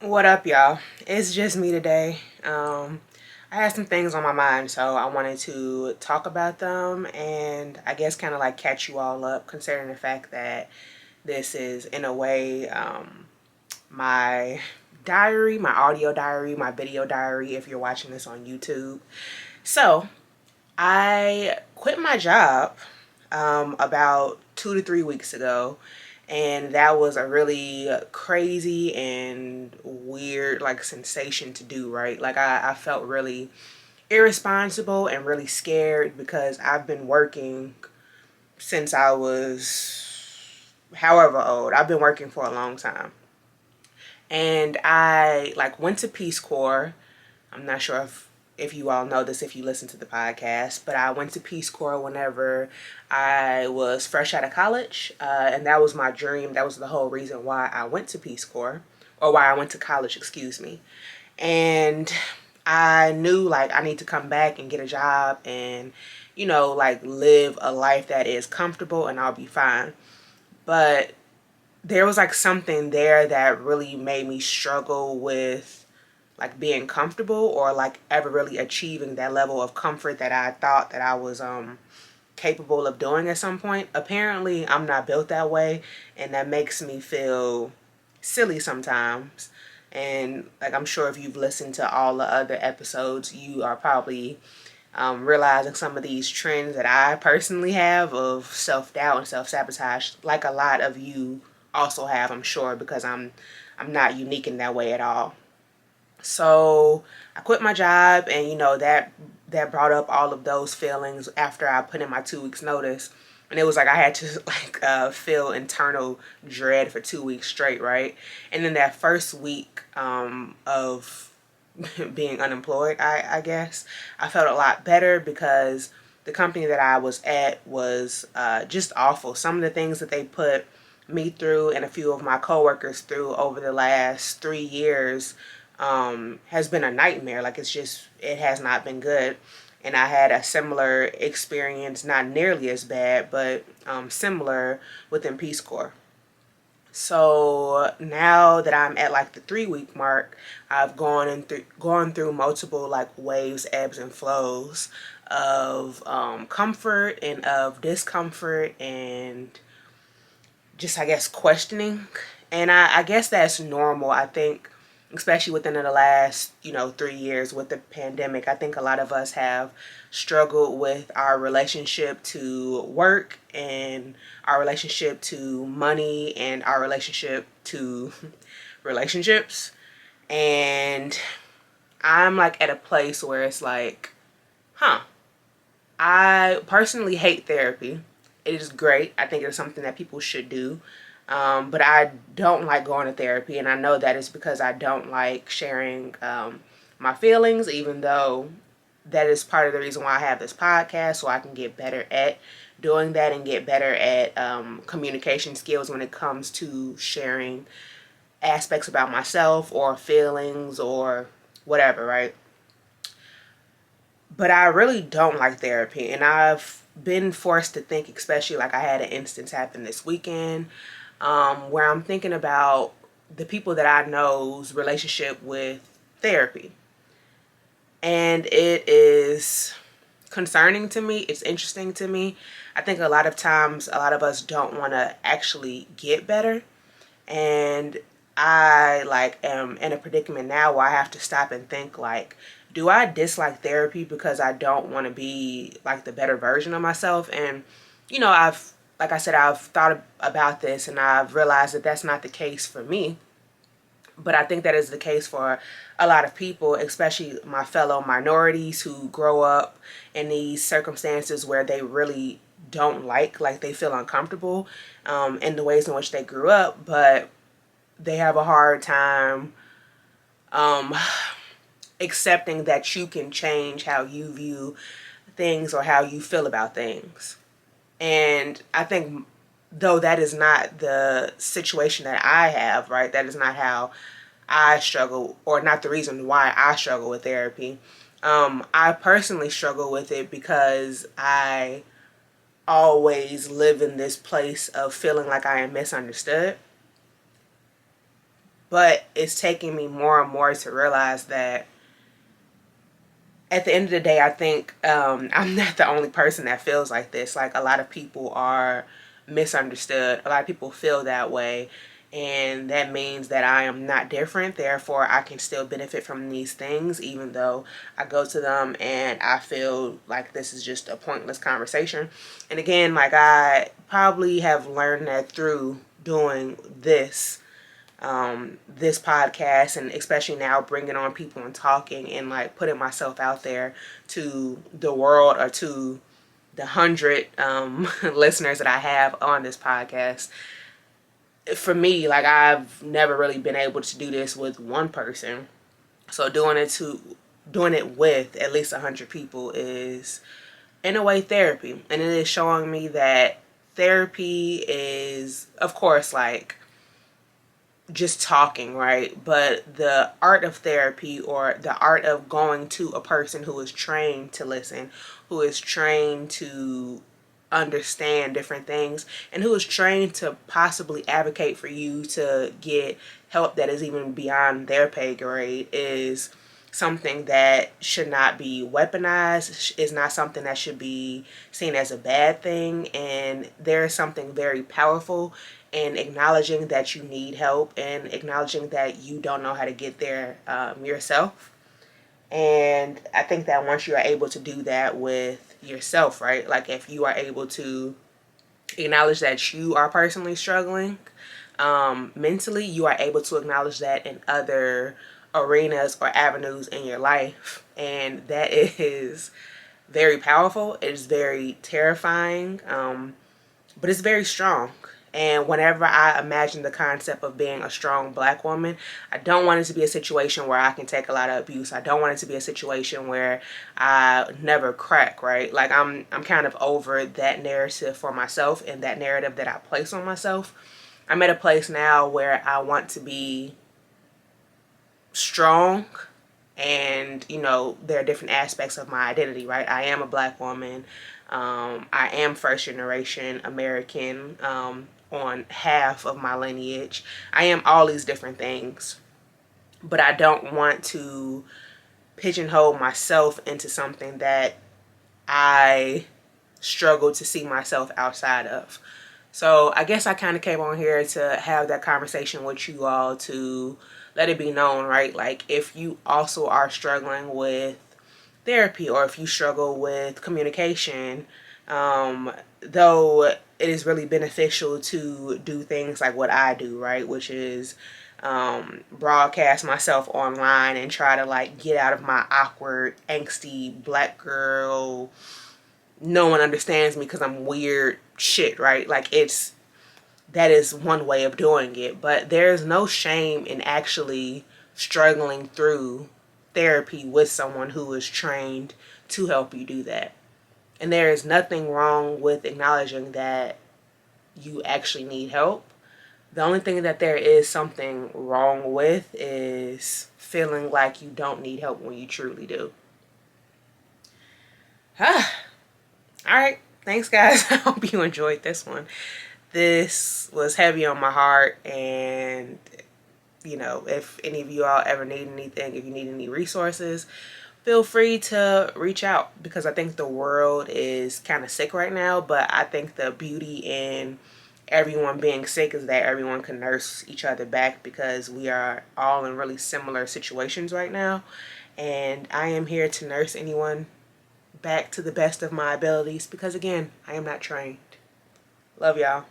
What up, y'all? It's just me today. I had some things on my mind, so I wanted to talk about them and I guess kind of like catch you all up, considering the fact that this is, in a way, my diary, my audio diary, my video diary if you're watching this on YouTube. So, I quit my job about 2 to 3 weeks ago, and that was a really crazy and weird like sensation to do, right? Like I felt really irresponsible and really scared because I've been working since I was however old. I've been working for a long time. And I like went to Peace Corps. I'm not sure if you all know this if you listen to the podcast, but I went to Peace Corps whenever I was fresh out of college, and that was my dream. That was the whole reason why I went to Peace Corps, or why I went to college, excuse me. And I knew like I need to come back and get a job and like live a life that is comfortable and I'll be fine. But there was like something there that really made me struggle with like being comfortable or like ever really achieving that level of comfort that I thought that I was capable of doing at some point. Apparently, I'm not built that way, and that makes me feel silly sometimes. And like I'm sure if you've listened to all the other episodes, you are probably realizing some of these trends that I personally have of self-doubt and self-sabotage, like a lot of you also have, I'm sure, because I'm not unique in that way at all. So I quit my job, and that brought up all of those feelings after I put in my 2 weeks notice. And it was like I had to like feel internal dread for 2 weeks straight, right? And then that first week of being unemployed, I guess I felt a lot better because the company that I was at was just awful. Some of the things that they put me through and a few of my coworkers through over the last 3 years has been a nightmare. Like it has not been good. And I had a similar experience, not nearly as bad, but similar within Peace Corps. So now that I'm at like the 3 week mark, I've gone through multiple like waves, ebbs and flows of comfort and of discomfort and just I guess questioning. And I guess that's normal. I think especially within the last 3 years with the pandemic, I think a lot of us have struggled with our relationship to work and our relationship to money and our relationship to relationships. And I'm like at a place where it's like, huh, I personally hate therapy. It is great. I think it's something that people should do. But I don't like going to therapy, and I know that is because I don't like sharing my feelings, even though that is part of the reason why I have this podcast, so I can get better at doing that and get better at communication skills when it comes to sharing aspects about myself or feelings or whatever, right? But I really don't like therapy, and I've been forced to think, especially like I had an instance happen this weekend where I'm thinking about the people that I know's relationship with therapy. And it is concerning to me. It's interesting to me. I think a lot of times, a lot of us don't want to actually get better. And I like am in a predicament now where I have to stop and think like, do I dislike therapy because I don't want to be like the better version of myself? And I've like I said, I've thought about this and I've realized that that's not the case for me. But I think that is the case for a lot of people, especially my fellow minorities who grow up in these circumstances where they really don't like they feel uncomfortable in the ways in which they grew up, but they have a hard time um, accepting that you can change how you view things or how you feel about things. And I think, though that is not the situation that I have, right? That is not how I struggle, or not the reason why I struggle with therapy. I personally struggle with it because I always live in this place of feeling like I am misunderstood. But it's taking me more and more to realize that at the end of the day, I think I'm not the only person that feels like this. Like, a lot of people are misunderstood. A lot of people feel that way. And that means that I am not different. Therefore, I can still benefit from these things, even though I go to them and I feel like this is just a pointless conversation. And again, like, I probably have learned that through doing this podcast, and especially now bringing on people and talking and like putting myself out there to the world, or to the 100 listeners that I have on this podcast. For me, like, I've never really been able to do this with one person, so doing it with at least 100 people is in a way therapy. And it is showing me that therapy is, of course, like, just talking, right? But the art of therapy, or the art of going to a person who is trained to listen, who is trained to understand different things, and who is trained to possibly advocate for you to get help that is even beyond their pay grade, is something that should not be weaponized, is not something that should be seen as a bad thing. And there is something very powerful in acknowledging that you need help, and acknowledging that you don't know how to get there yourself. And I think that once you are able to do that with yourself, right? Like, if you are able to acknowledge that you are personally struggling mentally, you are able to acknowledge that in other arenas or avenues in your life. And that is very powerful. It is very terrifying, but it's very strong. And whenever I imagine the concept of being a strong black woman, I don't want it to be a situation where I can take a lot of abuse. I don't want it to be a situation where I never crack, right? Like, I'm kind of over that narrative for myself, and that narrative that I place on myself. I'm at a place now where I want to be strong, and there are different aspects of my identity, right? I am a black woman. I am first generation American on half of my lineage. I am all these different things, but I don't want to pigeonhole myself into something that I struggle to see myself outside of. So I guess I kind of came on here to have that conversation with you all, to let it be known, right? Like, if you also are struggling with therapy, or if you struggle with communication, though it is really beneficial to do things like what I do, right? Which is broadcast myself online and try to like get out of my awkward, angsty black girl, no one understands me because I'm weird shit, right? Like, that is one way of doing it. But there's no shame in actually struggling through therapy with someone who is trained to help you do that. And there is nothing wrong with acknowledging that you actually need help. The only thing that there is something wrong with is feeling like you don't need help when you truly do. Alright, thanks guys. I hope you enjoyed this one. This was heavy on my heart, and if any of you all ever need anything, if you need any resources, feel free to reach out, because I think the world is kind of sick right now. But I think the beauty in everyone being sick is that everyone can nurse each other back, because we are all in really similar situations right now. And I am here to nurse anyone back to the best of my abilities, because again, I am not trained. Love y'all.